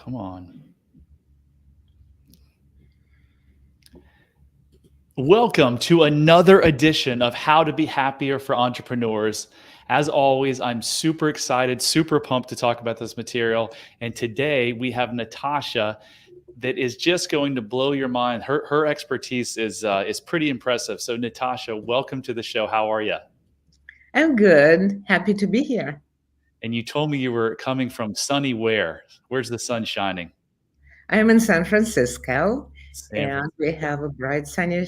Come on. Welcome to another edition of How to Be Happier for Entrepreneurs. As always, I'm super excited, super pumped to talk about this material. And today we have Natasha that is just going to blow your mind. Her expertise is pretty impressive. So Natasha, welcome to the show. How are you? I'm good. Happy to be here. And you told me you were coming from sunny where? Where's the sun shining? I'm in San Francisco, San and we Francisco. have a bright, sunny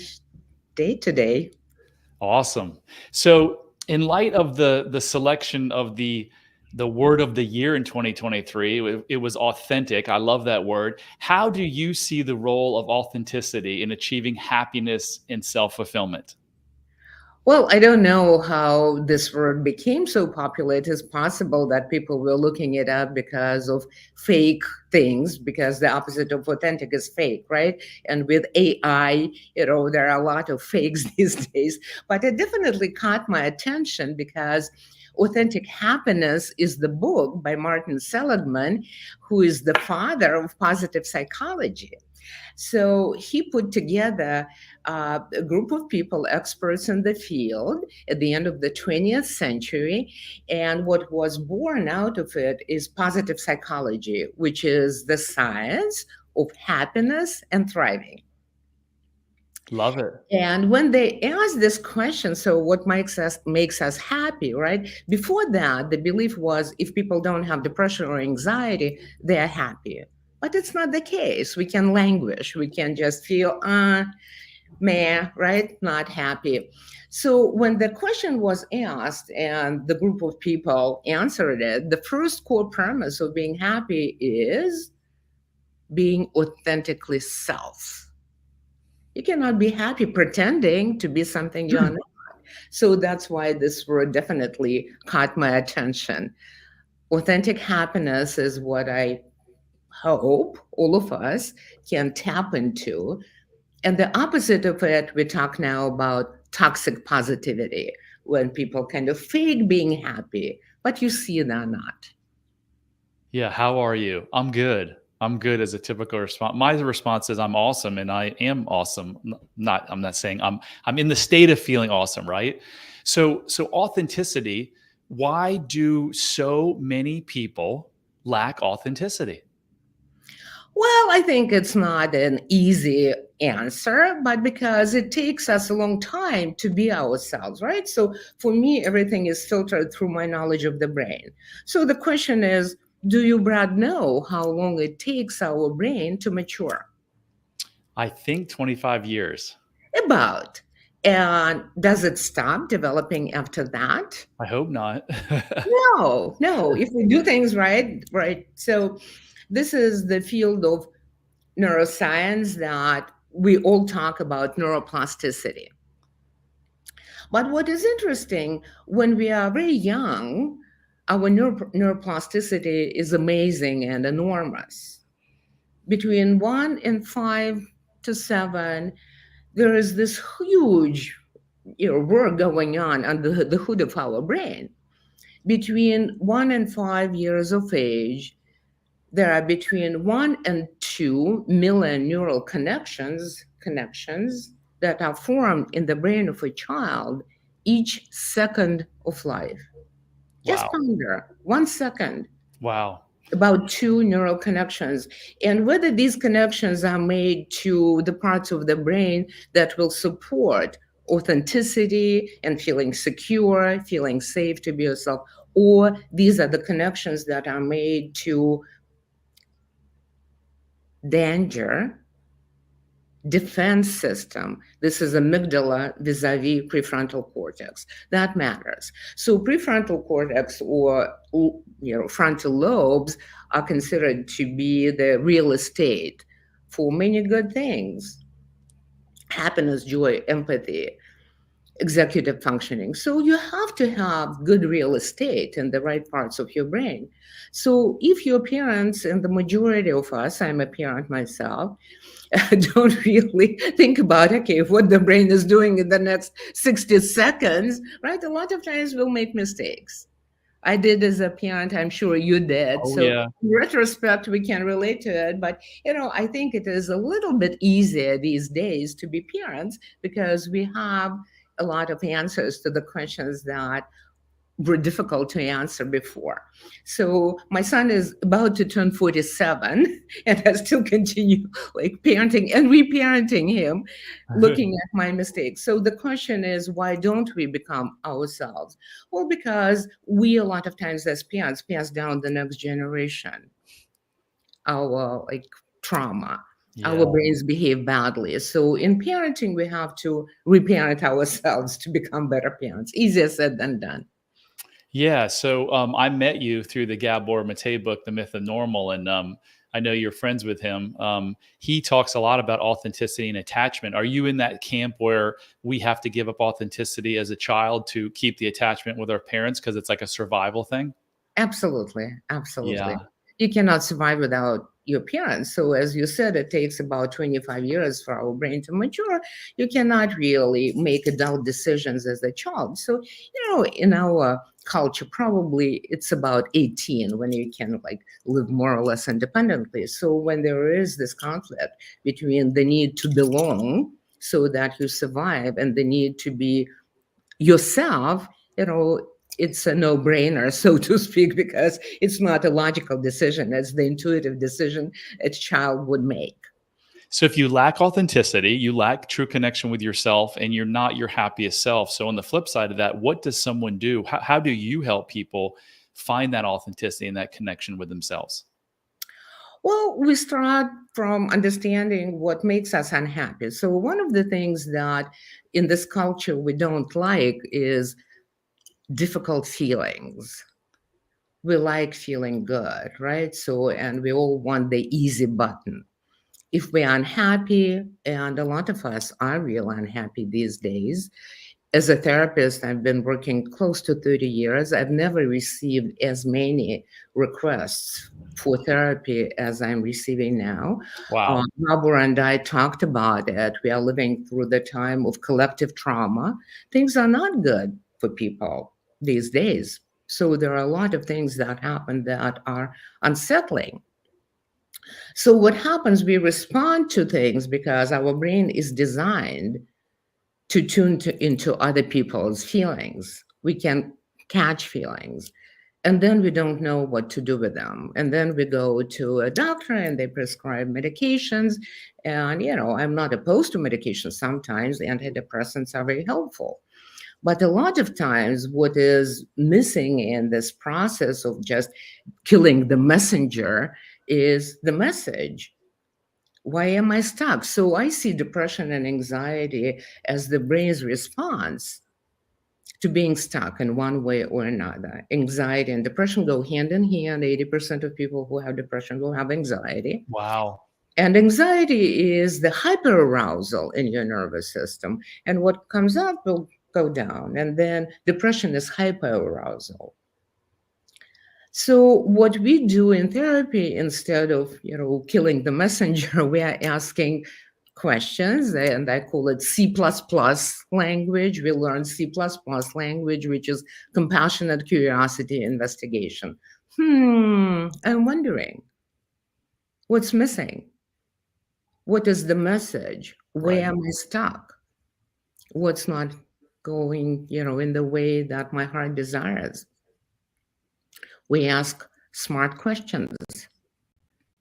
day today. Awesome. So, in light of the selection of the word of the year in 2023, it was authentic. I love that word. How do you see the role of authenticity in achieving happiness and self-fulfillment? Well, I don't know how this word became so popular. It is possible that people were looking it up because of fake things, because the opposite of authentic is fake, right? And with AI, there are a lot of fakes these days. But it definitely caught my attention because Authentic Happiness is the book by Martin Seligman, who is the father of positive psychology. So he put together a group of people, experts in the field, at the end of the 20th century. And what was born out of it is positive psychology, which is the science of happiness and thriving. Love it. And when they asked this question, so what makes us happy, right? Before that, the belief was if people don't have depression or anxiety, they are happy. But it's not the case. We can languish. We can just feel meh, right? Not happy. So when the question was asked and the group of people answered it, the first core premise of being happy is being authentically self. You cannot be happy pretending to be something you're not. So that's why this word definitely caught my attention. Authentic happiness is what I hope all of us can tap into. And the opposite of it, we talk now about toxic positivity, when people kind of fake being happy, but you see they're not. Yeah, how are you? I'm good. I'm good as a typical response. My response is I'm awesome and I am awesome. Not I'm not saying I'm in the state of feeling awesome, right? So authenticity, why do so many people lack authenticity? Well, I think it's not an easy answer, but because it takes us a long time to be ourselves, right? So for me, everything is filtered through my knowledge of the brain. So the question is, do you, Brad, know how long it takes our brain to mature? I think 25 years. About. And does it stop developing after that? I hope not. No, no. If we do things right, right. So this is the field of neuroscience that we all talk about neuroplasticity. But what is interesting, when we are very young, our neuroplasticity is amazing and enormous. Between 1 and 5 to 7, there is this huge work going on under the hood of our brain. Between 1 and 5 years of age, there are between 1 and 2 million neural connections that are formed in the brain of a child each second of life. Just Wow. ponder 1 second, Wow. about two neural connections, and whether these connections are made to the parts of the brain that will support authenticity and feeling secure, feeling safe to be yourself, or these are the connections that are made to danger, defense system. This is amygdala vis-a-vis prefrontal cortex. That matters. So prefrontal cortex, or frontal lobes, are considered to be the real estate for many good things: happiness, joy, empathy, executive functioning. So you have to have good real estate in the right parts of your brain. So if your parents, and the majority of us, I'm a parent myself, don't really think about, okay, what the brain is doing in the next 60 seconds, right? A lot of times we'll make mistakes. I did as a parent. I'm sure you did. Oh So yeah. in retrospect, we can relate to it. But I think it is a little bit easier these days to be parents because we have a lot of answers to the questions that were difficult to answer before. So my son is about to turn 47 and I still continue like parenting and reparenting him, looking at my mistakes. So the question is, why don't we become ourselves? Well, because we a lot of times as parents pass down the next generation our like trauma. Our Yeah. brains behave badly. So in parenting, we have to reparent ourselves to become better parents. Easier said than done. Yeah. So I met you through the Gabor Mate book, The Myth of Normal, and I know you're friends with him. He talks a lot about authenticity and attachment. Are you in that camp where we have to give up authenticity as a child to keep the attachment with our parents because it's like a survival thing? Absolutely, absolutely. Yeah. You cannot survive without your parents. So, as you said, it takes about 25 years for our brain to mature. You cannot really make adult decisions as a child. So, in our culture, probably it's about 18 when you can like live more or less independently. So, when there is this conflict between the need to belong so that you survive and the need to be yourself, you know, it's a no brainer, so to speak, because it's not a logical decision. It's the intuitive decision a child would make. So if you lack authenticity, you lack true connection with yourself, and you're not your happiest self. So on the flip side of that, what does someone do? How do you help people find that authenticity and that connection with themselves? Well, we start from understanding what makes us unhappy. So, one of the things that in this culture we don't like is difficult feelings. We like feeling good, right? So, and we all want the easy button. If we're unhappy, and a lot of us are real unhappy these days, as a therapist, I've been working close to 30 years. I've never received as many requests for therapy as I'm receiving now. Wow. Gabor and I talked about it. We are living through the time of collective trauma. Things are not good for people these days. So there are a lot of things that happen that are unsettling. So what happens, we respond to things because our brain is designed to into other people's feelings. We can catch feelings. And then we don't know what to do with them. And then we go to a doctor and they prescribe medications. And, I'm not opposed to medication. Sometimes antidepressants are very helpful. But a lot of times, what is missing in this process of just killing the messenger is the message. Why am I stuck? So I see depression and anxiety as the brain's response to being stuck in one way or another. Anxiety and depression go hand in hand. 80% of people who have depression will have anxiety. Wow. And anxiety is the hyperarousal in your nervous system. And what comes up will go down. And then depression is hyperarousal. So what we do in therapy, instead of killing the messenger, we are asking questions, and I call it C++ language. We learn C++ language, which is compassionate curiosity investigation. I'm wondering what's missing. What is the message? Where Right. am I stuck? What's not going, in the way that my heart desires? We ask smart questions.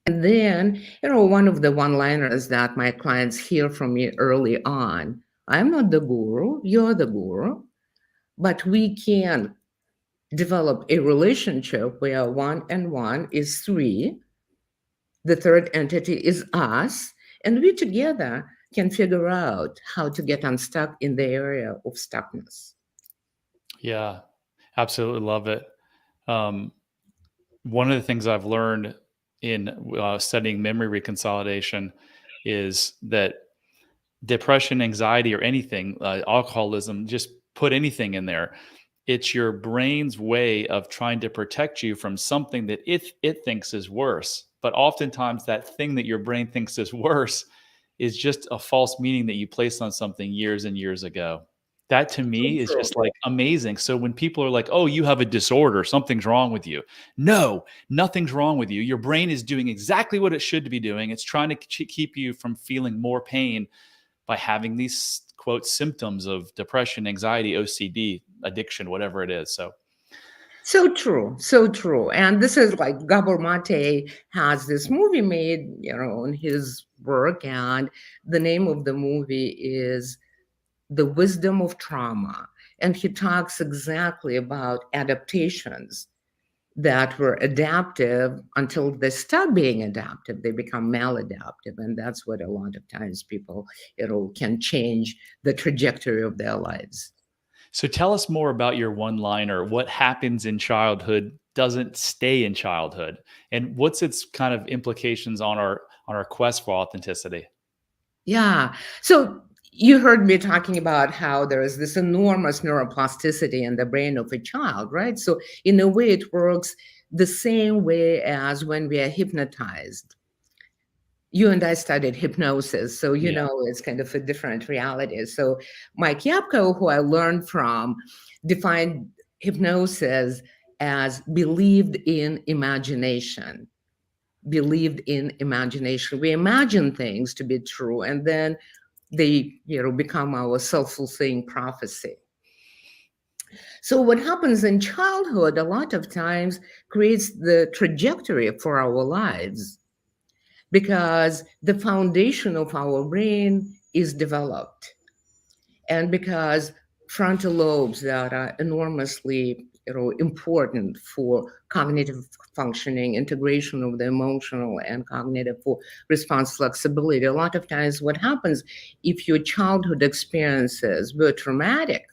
And then, one of the one liners that my clients hear from me early on, I'm not the guru, you're the guru, but we can develop a relationship where one and one is three, the third entity is us, and we together can figure out how to get unstuck in the area of stuckness. Yeah. Absolutely love it. Um, One of the things I've learned in studying memory reconsolidation is that depression, anxiety, or anything, alcoholism, just put anything in there. It's your brain's way of trying to protect you from something that it thinks is worse. But oftentimes, that thing that your brain thinks is worse is just a false meaning that you placed on something years and years ago. That to So me is true. just like amazing. So when people are like, "Oh, you have a disorder, something's wrong with you." No, nothing's wrong with you. Your brain is doing exactly what it should be doing. It's trying to keep you from feeling more pain by having these quote symptoms of depression, anxiety, OCD, addiction, whatever it is. So, So true, so true. And this is like Gabor Mate has this movie made, on his work, and the name of the movie is The Wisdom of Trauma. And he talks exactly about adaptations that were adaptive until they stop being adaptive, they become maladaptive. And that's what a lot of times people, can change the trajectory of their lives. so tell us more about your one-liner. What happens in childhood doesn't stay in childhood, and what's its kind of implications on our quest for authenticity? Yeah. So you heard me talking about how there is this enormous neuroplasticity in the brain of a child, right? So in a way, it works the same way as when we are hypnotized. You and I studied hypnosis, so Yeah. it's kind of a different reality. So Mike Yapko, who I learned from, defined hypnosis as believed in imagination. Believed in imagination. We imagine things to be true, and then they become our self-fulfilling prophecy. So what happens in childhood a lot of times creates the trajectory for our lives because the foundation of our brain is developed, and because frontal lobes that are enormously important for cognitive functioning, integration of the emotional and cognitive for response flexibility. A lot of times what happens if your childhood experiences were traumatic,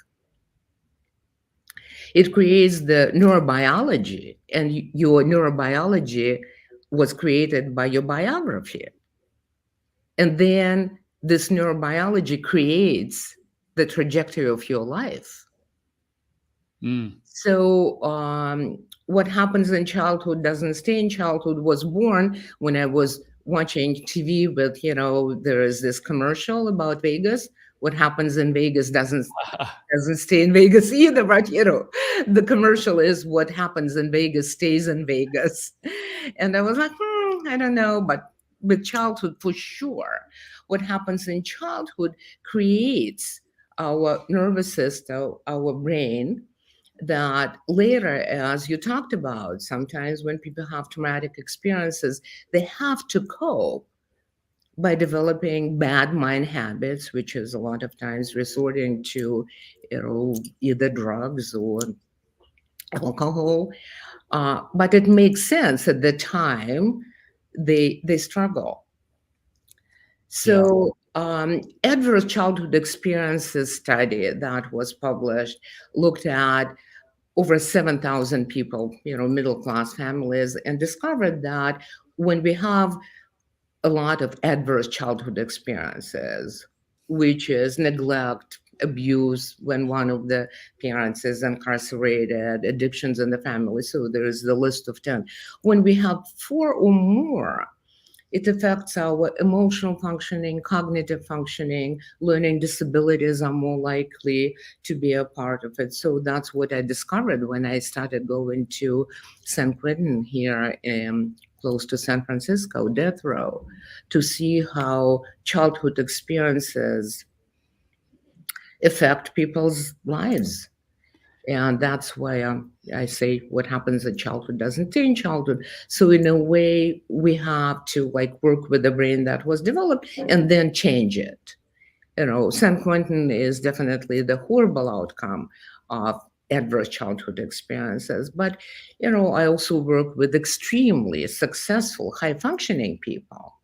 it creates the neurobiology, and your neurobiology was created by your biography. And then this neurobiology creates the trajectory of your life. Mm. So, what happens in childhood doesn't stay in childhood was born when I was watching TV with, there is this commercial about Vegas. What happens in Vegas doesn't stay in Vegas either, but the commercial is what happens in Vegas stays in Vegas. And I was like, I don't know, but with childhood for sure, what happens in childhood creates our nervous system, our brain, that later, as you talked about, sometimes when people have traumatic experiences, they have to cope by developing bad mind habits, which is a lot of times resorting to, either drugs or alcohol. But it makes sense at the time they struggle. Yeah. So, adverse childhood experiences study that was published looked at over 7,000 people, middle class families, and discovered that when we have a lot of adverse childhood experiences, which is neglect, abuse when one of the parents is incarcerated, addictions in the family. So there is the list of 10. When we have four or more, it affects our emotional functioning, cognitive functioning, learning disabilities are more likely to be a part of it. So that's what I discovered when I started going to San Quentin here, close to San Francisco, death row, to see how childhood experiences affect people's lives. And that's why I say what happens in childhood doesn't stay in childhood. So in a way, we have to work with the brain that was developed and then change it. San Quentin is definitely the horrible outcome of adverse childhood experiences. But I also work with extremely successful, high functioning people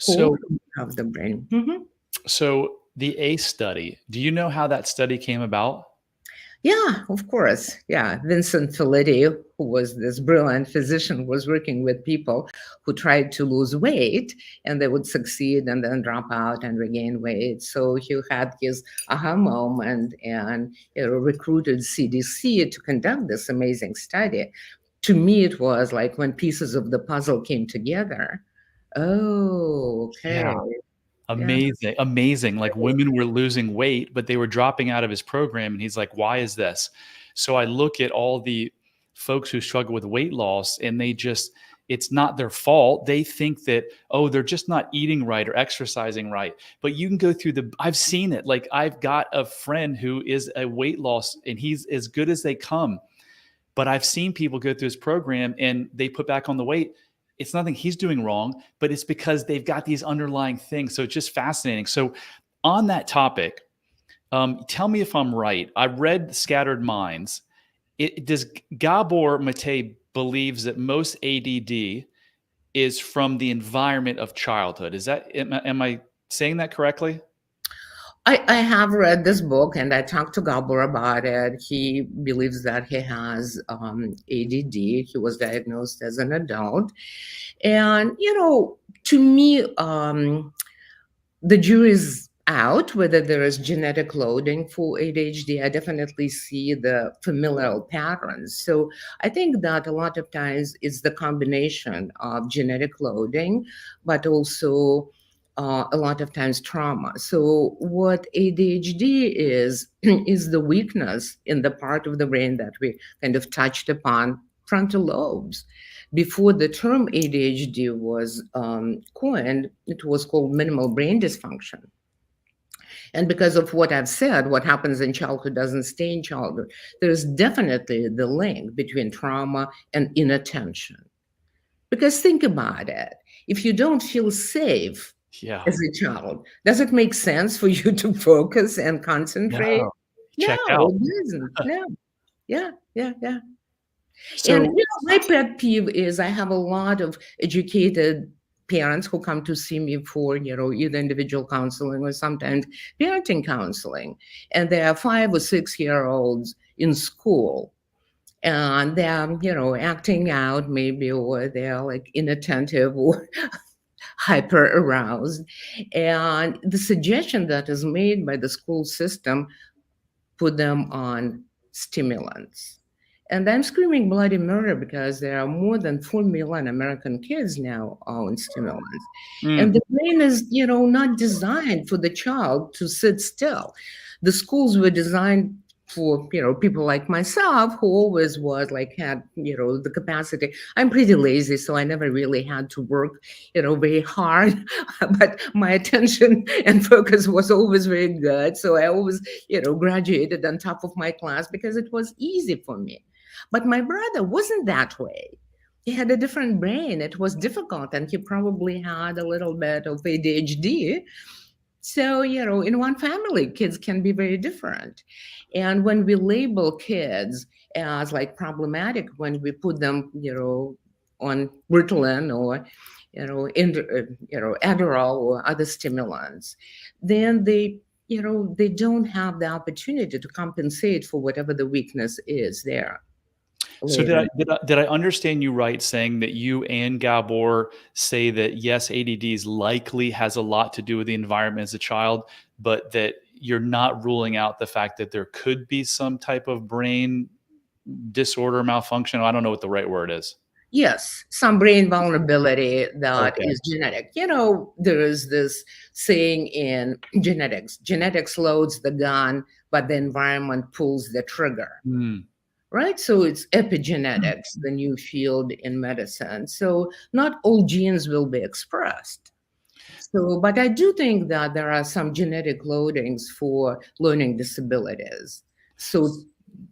who So have the brain. Mhm. so the ACE study, do you know how that study came about? Yeah, of course. Yeah. Vincent Felitti, who was this brilliant physician, was working with people who tried to lose weight and they would succeed and then drop out and regain weight. So he had his aha moment and recruited CDC to conduct this amazing study. To me, it was like when pieces of the puzzle came together. Oh, okay. Yeah. Yeah. Amazing, amazing. Like women were losing weight, but they were dropping out of his program. And he's like, why is this? So I look at all the folks who struggle with weight loss and it's not their fault. They think that, oh, they're just not eating right or exercising right. But you can go through I've seen it. Like I've got a friend who is a weight loss and he's as good as they come. But I've seen people go through this program and they put back on the weight. It's nothing he's doing wrong, but it's because they've got these underlying things. So it's just fascinating. So on that topic, tell me if I'm right. I read Scattered Minds. Does Gabor Mate believes that most ADD is from the environment of childhood? Am I saying that correctly? I have read this book and I talked to Gabor about it. He believes that he has ADD. He was diagnosed as an adult. And, to me, the jury's out whether there is genetic loading for ADHD. I definitely see the familial patterns. So I think that a lot of times it's the combination of genetic loading, but also a lot of times trauma. So what ADHD is is the weakness in the part of the brain that we kind of touched upon, frontal lobes. Before the term ADHD was coined, it was called minimal brain dysfunction. And because of what I've said, what happens in childhood doesn't stay in childhood. There's definitely the link between trauma and inattention. Because think about it. If you don't feel safe Yeah. as a child, does it make sense for you to focus and concentrate? No. No, Check out. it doesn't. No. Yeah, yeah, yeah. And So my pet peeve is I have a lot of educated parents who come to see me for, either individual counseling or sometimes parenting counseling. And there are 5 or 6 year olds in school and they're, acting out maybe, or they're like inattentive or hyper aroused. And the suggestion that is made by the school system put them on stimulants. And I'm screaming bloody murder because there are more than 4 million American kids now on stimulants. And mm, the brain is, not designed for the child to sit still. The schools were designed for, people like myself who always had, the capacity. I'm pretty lazy, so I never really had to work, very hard, but my attention and focus was always very good. So I always, graduated on top of my class because it was easy for me. But my brother wasn't that way. He had a different brain. It was difficult, and he probably had a little bit of ADHD. So, in one family, kids can be very different. And when we label kids as like problematic, when we put them, on Ritalin or, Adderall or other stimulants, then they don't have the opportunity to compensate for whatever the weakness is there so later. did I understand you right saying that you and Gabor say that yes, ADD likely has a lot to do with the environment as a child, but that you're not ruling out the fact that there could be some type of brain disorder, malfunction? I don't know what the right word is. Yes, some brain vulnerability that Okay. is genetic. There is this saying in genetics loads the gun, but the environment pulls the trigger, Mm. right? So it's epigenetics, the new field in medicine. So not all genes will be expressed. So, but I do think that there are some genetic loadings for learning disabilities. So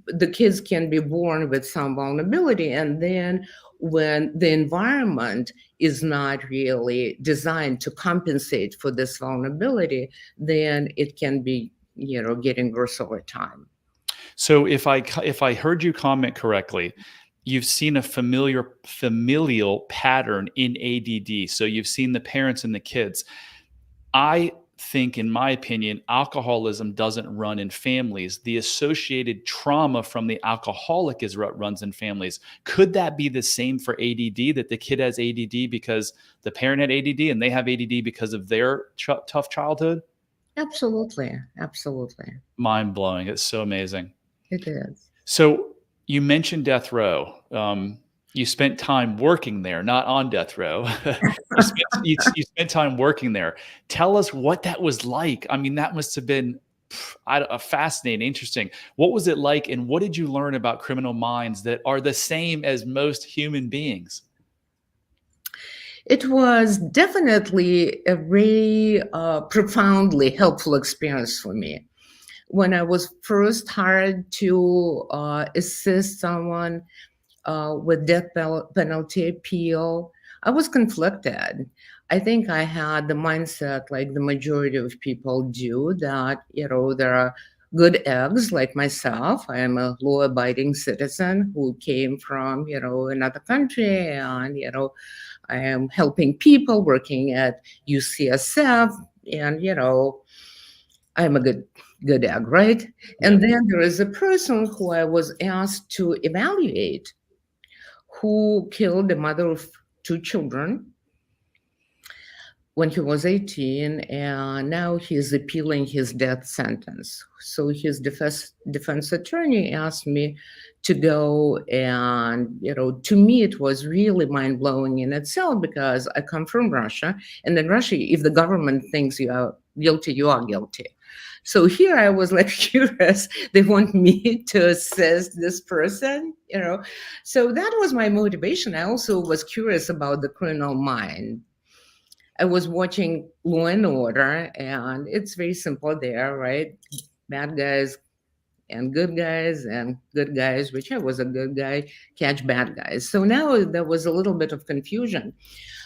the kids can be born with some vulnerability, and then when the environment is not really designed to compensate for this vulnerability, then it can be, getting worse over time. So if I heard you comment correctly, you've seen a familial pattern in ADD. So you've seen the parents and the kids. I think, in my opinion, alcoholism doesn't run in families. The associated trauma from the alcoholic is what runs in families. Could that be the same for ADD, that the kid has ADD because the parent had ADD and they have ADD because of their tough childhood? Absolutely, absolutely, Mind blowing. It's so amazing. it is. So you mentioned death row. You spent time working there, not on death row. You spent time working there. Tell us what that was like. I mean, that must have been fascinating, interesting. What was it like, and what did you learn about criminal minds that are the same as most human beings? It was definitely a very profoundly helpful experience for me. When I was first hired to assist someone with penalty appeal, I was conflicted. I think I had the mindset like the majority of people do that, there are good eggs like myself. I am a law abiding citizen who came from, another country, and, I am helping people working at UCSF, and, I'm a good egg, right? Yeah. And then there is a person who I was asked to evaluate who killed the mother of two children when he was 18, and now he's appealing his death sentence. So his defense attorney asked me to go, and to me it was really mind-blowing in itself, because I come from Russia, and in Russia, if the government thinks you are guilty, you are guilty. So here I was like curious. They want me to assess this person. So that was my motivation. I also was curious about the criminal mind. I was watching Law and Order, and it's very simple there, right? Bad guys and good guys, which I was a good guy, catch bad guys. So now there was a little bit of confusion.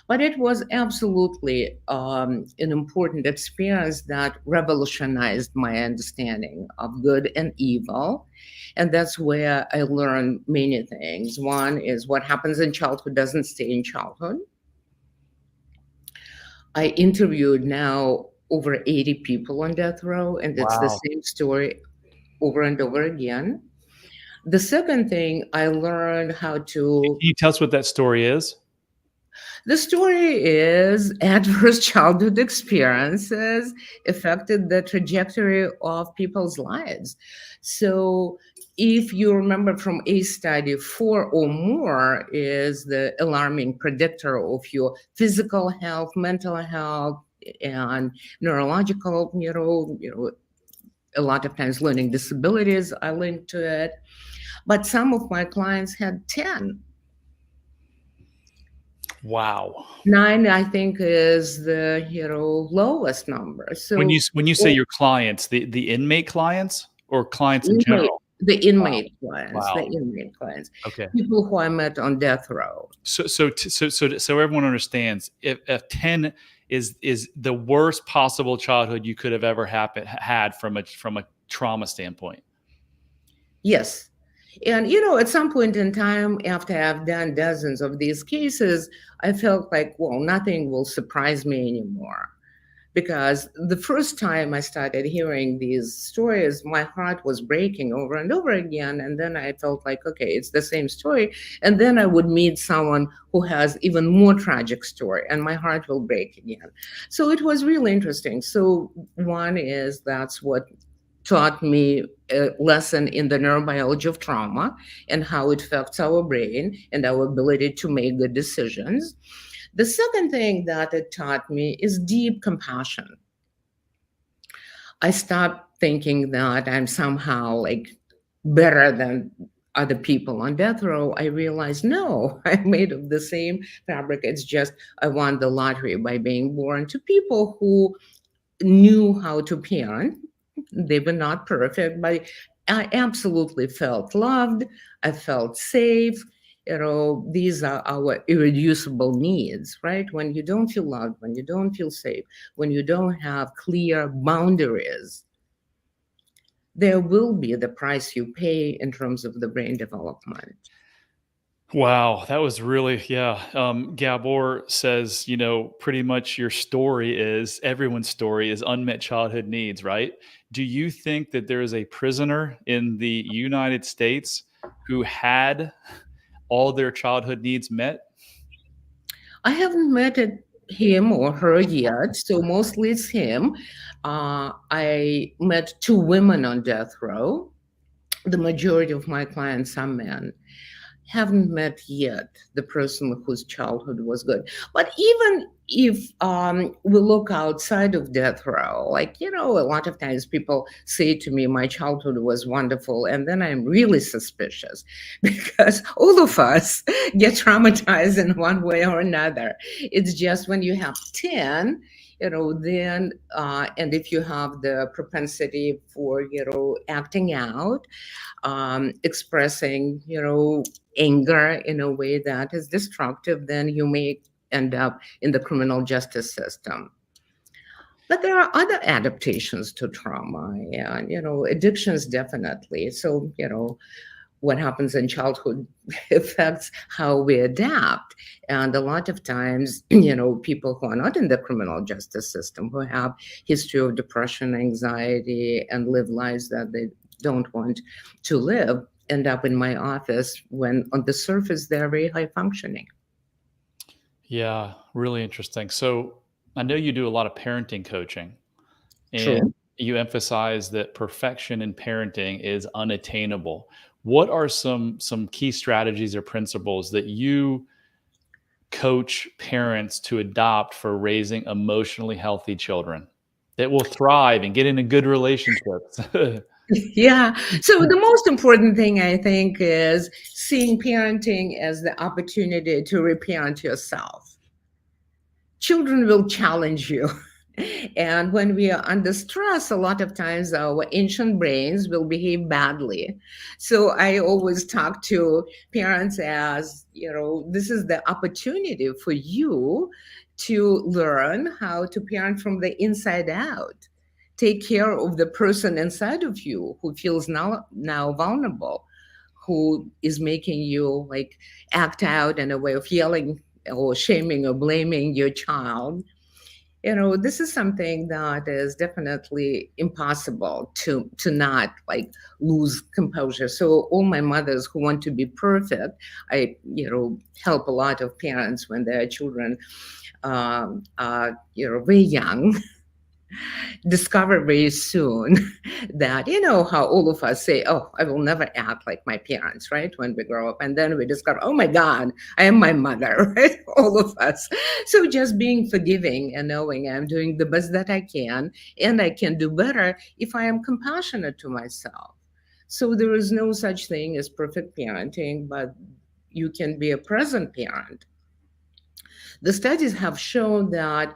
But it was absolutely an important experience that revolutionized my understanding of good and evil. And that's where I learned many things. One is what happens in childhood doesn't stay in childhood. I interviewed now over 80 people on death row, and it's the Wow. same story over and over again. The second thing I learned how Can to you tell us what that story is? The story is adverse childhood experiences affected the trajectory of people's lives. So, if you remember from a study, 4 or more is the alarming predictor of your physical health, mental health, and neurological, a lot of times learning disabilities are linked to it. But some of my clients had 10. Wow. 9, I think, is the lowest number. So When you say your clients, the inmate clients or clients in inmate, general? the Wow. inmate clients, the Wow. inmate clients, Okay. people who I met on death row. So everyone understands, if 10 is the worst possible childhood you could have ever had from a trauma standpoint. Yes. And, at some point in time, after I've done dozens of these cases, I felt like, well, nothing will surprise me anymore. Because the first time I started hearing these stories, my heart was breaking over and over again. And then I felt like, okay, it's the same story. And then I would meet someone who has even more tragic story, and my heart will break again. So it was really interesting. So one is that's what taught me a lesson in the neurobiology of trauma and how it affects our brain and our ability to make good decisions. The second thing that it taught me is deep compassion. I stopped thinking that I'm somehow like better than other people on death row. I realized, no, I'm made of the same fabric. It's just I won the lottery by being born to people who knew how to parent. They were not perfect, but I absolutely felt loved. I felt safe. These are our irreducible needs, right? When you don't feel loved, when you don't feel safe, when you don't have clear boundaries, there will be the price you pay in terms of the brain development. Wow, that was really, yeah. Gabor says, pretty much your story is everyone's story is unmet childhood needs, right? Do you think that there is a prisoner in the United States who had all their childhood needs met? I haven't met him or her yet, so mostly it's him. I met 2 women on death row. The majority of my clients are men. haven't met yet the person whose childhood was good. But even if we look outside of death row, like, a lot of times people say to me, my childhood was wonderful. And then I'm really suspicious because all of us get traumatized in one way or another. It's just when you have 10, then, and if you have the propensity for, acting out, expressing, anger in a way that is destructive, then you may end up in the criminal justice system. But there are other adaptations to trauma, and addictions definitely. So what happens in childhood affects how we adapt. And a lot of times, people who are not in the criminal justice system, who have history of depression, anxiety, and live lives that they don't want to live, end up in my office when on the surface they're very high functioning. Yeah, really interesting. So I know you do a lot of parenting coaching, and True. you emphasize that perfection in parenting is unattainable. What are some key strategies or principles that you coach parents to adopt for raising emotionally healthy children that will thrive and get into good relationships? Yeah. So the most important thing I think is seeing parenting as the opportunity to reparent yourself. Children will challenge you. And when we are under stress, a lot of times our ancient brains will behave badly. So I always talk to parents as, this is the opportunity for you to learn how to parent from the inside out. Take care of the person inside of you who feels now vulnerable, who is making you like act out in a way of yelling or shaming or blaming your child. This is something that is definitely impossible to not like lose composure. So all my mothers who want to be perfect, I help a lot of parents when their children are very young, discover very soon that how all of us say, oh, I will never act like my parents, right, when we grow up, and then we discover, oh my god, I am my mother. Right, all of us. So just being forgiving and knowing I'm doing the best that I can, and I can do better if I am compassionate to myself. So there is no such thing as perfect parenting, but you can be a present parent. The studies have shown that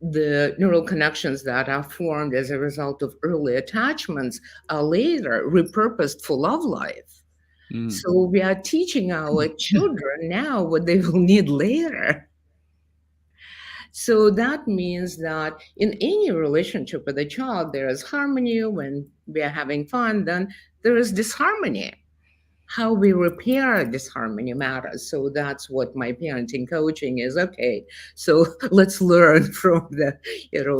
the neural connections that are formed as a result of early attachments are later repurposed for love life. Mm. So we are teaching our children now what they will need later. So that means that in any relationship with a child, there is harmony. When we are having fun, then there is disharmony. How we repair disharmony matters. So that's what my parenting coaching is. Okay, so let's learn from the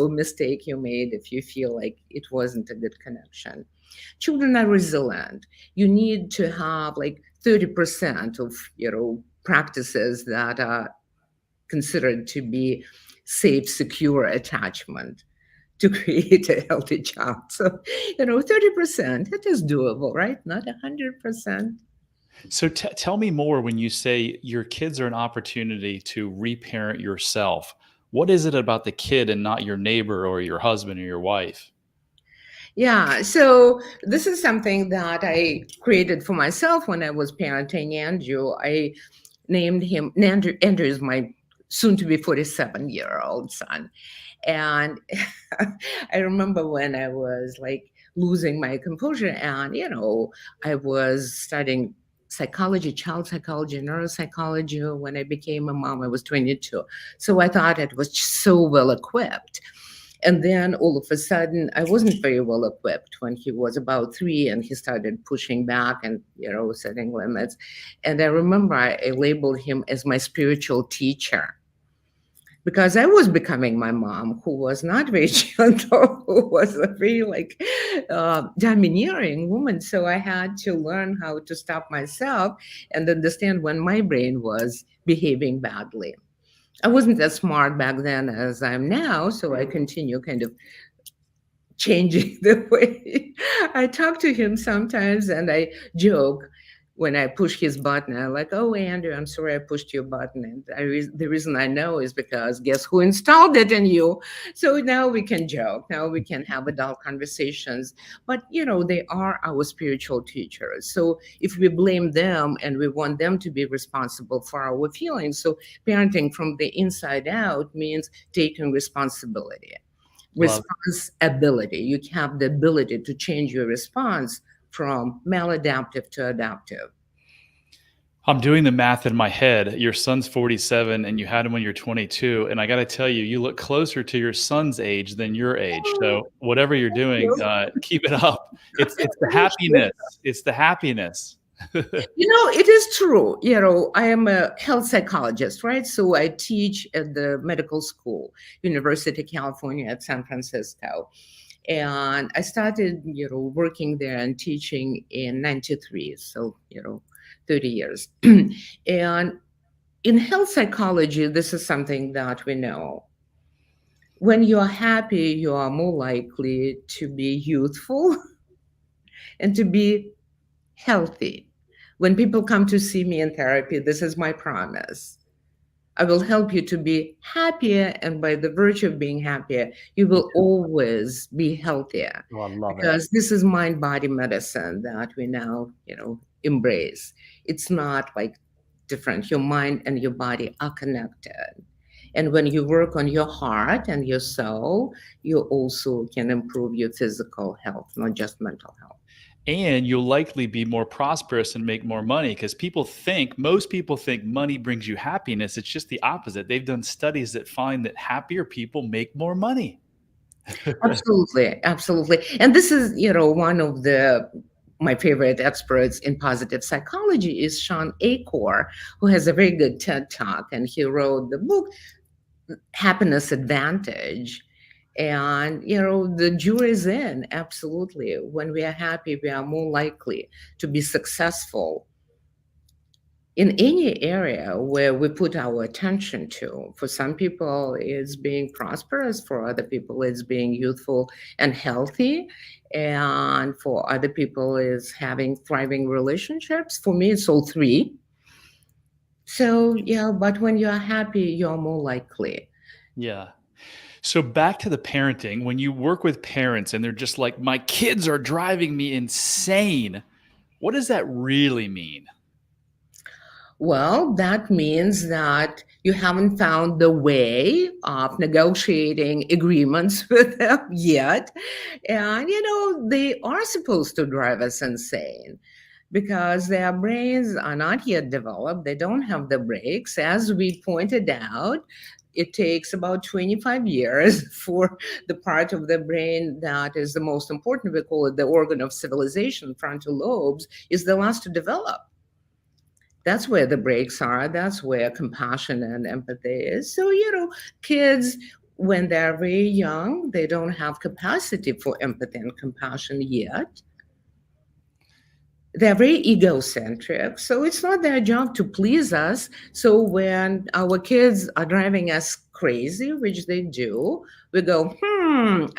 mistake you made if you feel like it wasn't a good connection. Children are resilient. You need to have like 30% of practices that are considered to be safe, secure attachment to create a healthy child. So, 30%, it is doable, right? Not 100%. So tell me more when you say your kids are an opportunity to reparent yourself. What is it about the kid and not your neighbor or your husband or your wife? Yeah, so this is something that I created for myself when I was parenting Andrew. I named him Andrew. Andrew is my soon to be 47-year-old son. And I remember when I was like losing my composure, and I was studying psychology, child psychology, neuropsychology. When I became a mom, I was 22. So I thought it was so well equipped. And then all of a sudden, I wasn't very well equipped when he was about 3 and he started pushing back and, setting limits. And I remember I labeled him as my spiritual teacher because I was becoming my mom, who was not very gentle, who was a very domineering woman. So I had to learn how to stop myself and understand when my brain was behaving badly. I wasn't as smart back then as I'm now, so I continue kind of changing the way I talk to him sometimes, and I joke when I push his button, I'm like, "Oh, Andrew, I'm sorry I pushed your button." And the reason I know is because guess who installed it in you? So now we can joke. Now we can have adult conversations. But, they are our spiritual teachers. So if we blame them and we want them to be responsible for our feelings, so parenting from the inside out means taking responsibility. Love. Responsibility. You have the ability to change your response from maladaptive to adaptive. I'm doing the math in my head. Your son's 47 and you had him when you're 22. And I got to tell you, you look closer to your son's age than your age. Oh, So whatever you're thank doing, you. keep it up. It's the Appreciate happiness. It's the happiness. It is true. I am a health psychologist, right? So I teach at the medical school, University of California at San Francisco. And I started, working there and teaching in 93. So, 30 years. And in health psychology, this is something that we know. When you are happy, you are more likely to be youthful and to be healthy. When people come to see me in therapy, this is my promise. I will help you to be happier, and by the virtue of being happier, you will always be healthier Oh, I love it. because this is mind body medicine that we now, embrace. It's not like different. Your mind and your body are connected. And when you work on your heart and your soul, you also can improve your physical health, not just mental health. And you'll likely be more prosperous and make more money because most people think money brings you happiness. It's just the opposite. They've done studies that find that happier people make more money. Absolutely, absolutely. And this is, one of the my favorite experts in positive psychology is Sean Acor, who has a very good TED talk, and he wrote the book Happiness Advantage. And the jury's in. Absolutely, when we are happy, we are more likely to be successful in any area where we put our attention to. For some people, it's being prosperous. For other people, it's being youthful and healthy. And for other people, it's having thriving relationships. For me, it's all three. So, yeah, but when you're happy, you're more likely. Yeah. So back to the parenting, when you work with parents and they're just like, my kids are driving me insane, what does that really mean? Well, that means that you haven't found the way of negotiating agreements with them yet. And, they are supposed to drive us insane because their brains are not yet developed. They don't have the brakes. As we pointed out, it takes about 25 years for the part of the brain that is the most important. We call it the organ of civilization, frontal lobes, is the last to develop. That's where the brakes are. That's where compassion and empathy is. So, kids, when they're very young, they don't have capacity for empathy and compassion yet. They're very egocentric. So it's not their job to please us. So when our kids are driving us crazy, which they do, we go,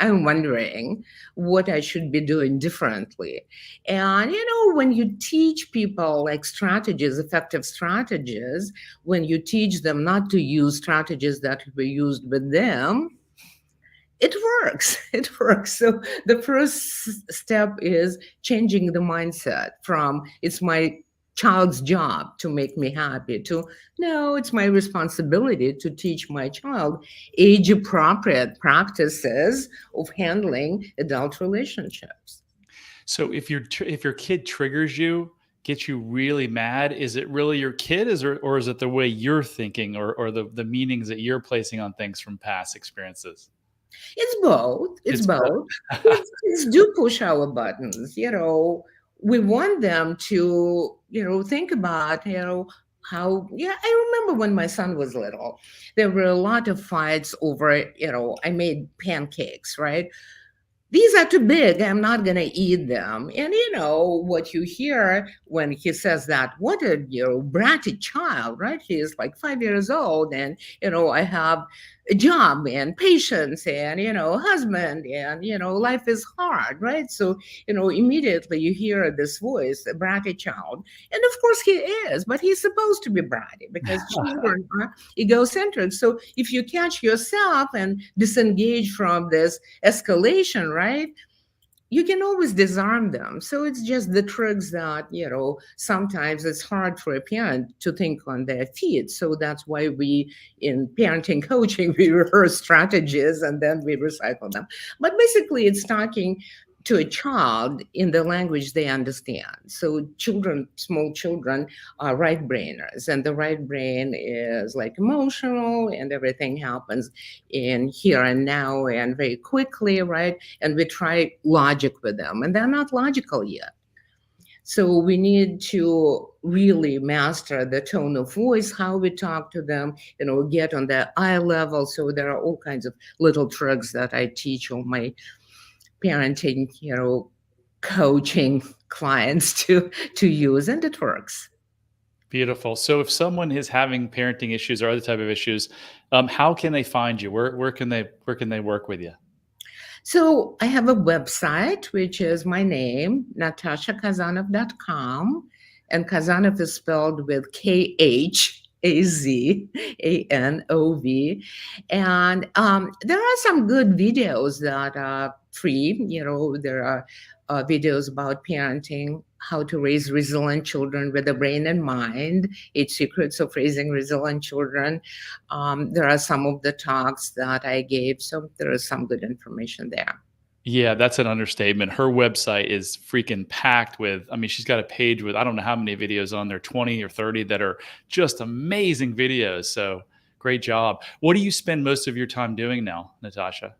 I'm wondering what I should be doing differently. And, when you teach people like strategies, effective strategies, when you teach them not to use strategies that were used with them, it works. It works. So the first step is changing the mindset from it's my child's job to make me happy to no, it's my responsibility to teach my child age appropriate practices of handling adult relationships. So if your kid triggers you, gets you really mad, is it really your kid or is it the way you're thinking or the meanings that you're placing on things from past experiences? It's both. It's It's both. both. Kids do push our buttons. We want them to, think about, how, yeah, I remember when my son was little, there were a lot of fights over, I made pancakes, right? these are too big. I'm not going to eat them. And what you hear when he says that, what a bratty child, right? He is like 5 years old, and I have a job and patience and husband, and life is hard, right? So immediately you hear this voice, a bratty child, and of course he is, but he's supposed to be bratty because children are egocentric. So if you catch yourself and disengage from this escalation, right? You can always disarm them. So it's just the tricks that, sometimes it's hard for a parent to think on their feet. So that's why we, in parenting coaching, we rehearse strategies and then we recycle them. But basically, it's talking to a child in the language they understand. So children, small children, are right brainers, and the right brain is like emotional, and everything happens in here and now and very quickly, right? And we try logic with them, and they're not logical yet. So we need to really master the tone of voice, how we talk to them, get on their eye level. So there are all kinds of little tricks that I teach all my parenting, coaching clients to use, and it works. Beautiful. So if someone is having parenting issues or other type of issues, how can they find you? Where can they work with you? So I have a website, which is my name, natashakhazanov.com. And Khazanov is spelled with Khazanov. And there are some good videos that are free. There are videos about parenting, how to raise resilient children with the brain and mind, 8 secrets of raising resilient children. There are some of the talks that I gave, so there is some good information there. Yeah, that's an understatement. Her website is freaking packed with, I mean, she's got a page with, I don't know how many videos on there, 20 or 30 that are just amazing videos. So great job. What do you spend most of your time doing now, Natasha?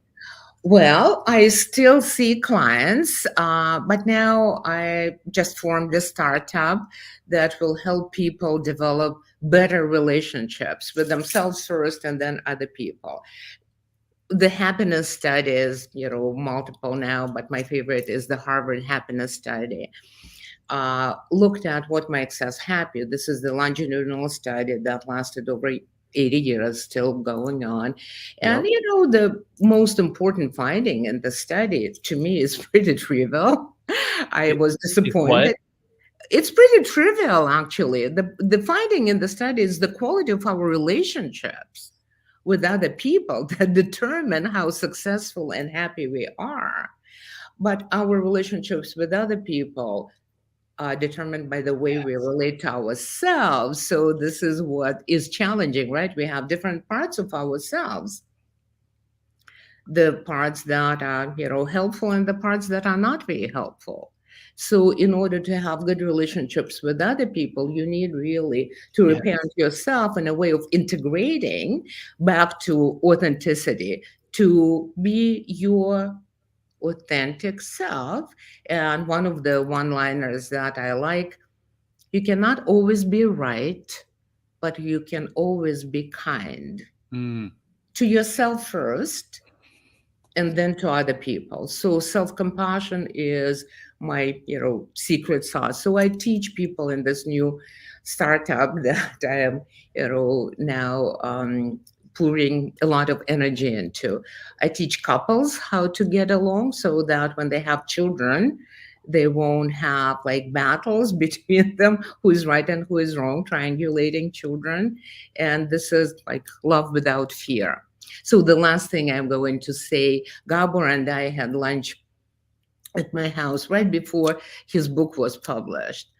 Well, I still see clients, but now I just formed a startup that will help people develop better relationships with themselves first and then other people. The happiness studies, multiple now, but my favorite is the Harvard happiness study. Looked at what makes us happy. This is the longitudinal study that lasted over 80 years, still going on. And, Yep. the most important finding in the study to me is pretty trivial. I It, was it's what? disappointed. It's pretty trivial, actually. The finding in the study is the quality of our relationships with other people that determine how successful and happy we are. But our relationships with other people are determined by the way we relate to ourselves. So this is what is challenging, right? We have different parts of ourselves, the parts that are, helpful and the parts that are not very helpful. So in order to have good relationships with other people, you need really to Yeah. reparent yourself in a way of integrating back to authenticity, to be your authentic self. And one of the one-liners that I like, you cannot always be right, but you can always be kind Mm, to yourself first and then to other people. So self-compassion is my, secret sauce. So I teach people in this new startup that I am, now pouring a lot of energy into. I teach couples how to get along so that when they have children, they won't have like battles between them, who is right and who is wrong, triangulating children. And this is like love without fear. So the last thing I'm going to say, Gabor and I had lunch at my house right before his book was published.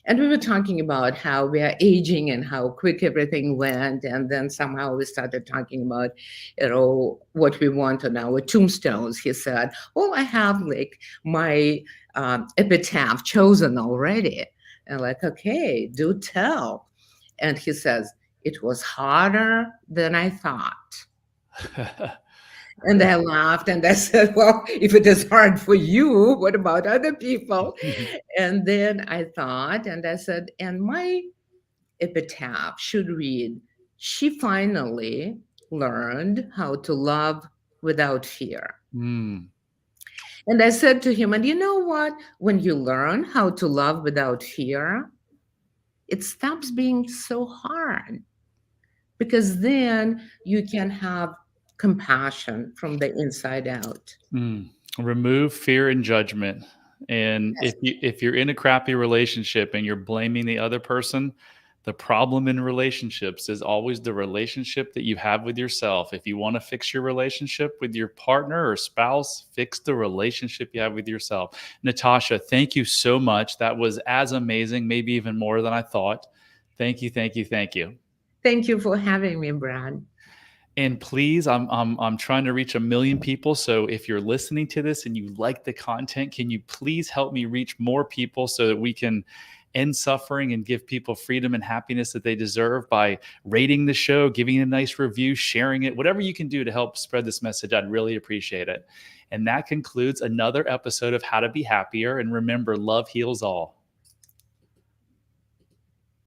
And we were talking about how we are aging and how quick everything went. And then somehow we started talking about, what we want on our tombstones. He said, well, I have like my epitaph chosen already. And like, okay, do tell. And he says, it was harder than I thought. And I laughed and I said, well, if it is hard for you, what about other people? And then I thought and I said, and my epitaph should read, she finally learned how to love without fear. mm, And I said to him, and you know what? When you learn how to love without fear, it stops being so hard because then you can have compassion from the inside out. Mm. Remove fear and judgment. And Yes. if you're in a crappy relationship and you're blaming the other person, the problem in relationships is always the relationship that you have with yourself. If you want to fix your relationship with your partner or spouse, fix the relationship you have with yourself. Natasha, thank you so much. That was as amazing, maybe even more than I thought. Thank you, thank you, thank you. Thank you for having me, Brad. And please, I'm trying to reach 1 million people. So if you're listening to this and you like the content, can you please help me reach more people so that we can end suffering and give people freedom and happiness that they deserve by rating the show, giving a nice review, sharing it, whatever you can do to help spread this message. I'd really appreciate it. And that concludes another episode of How to Be Happier. And remember, love heals all.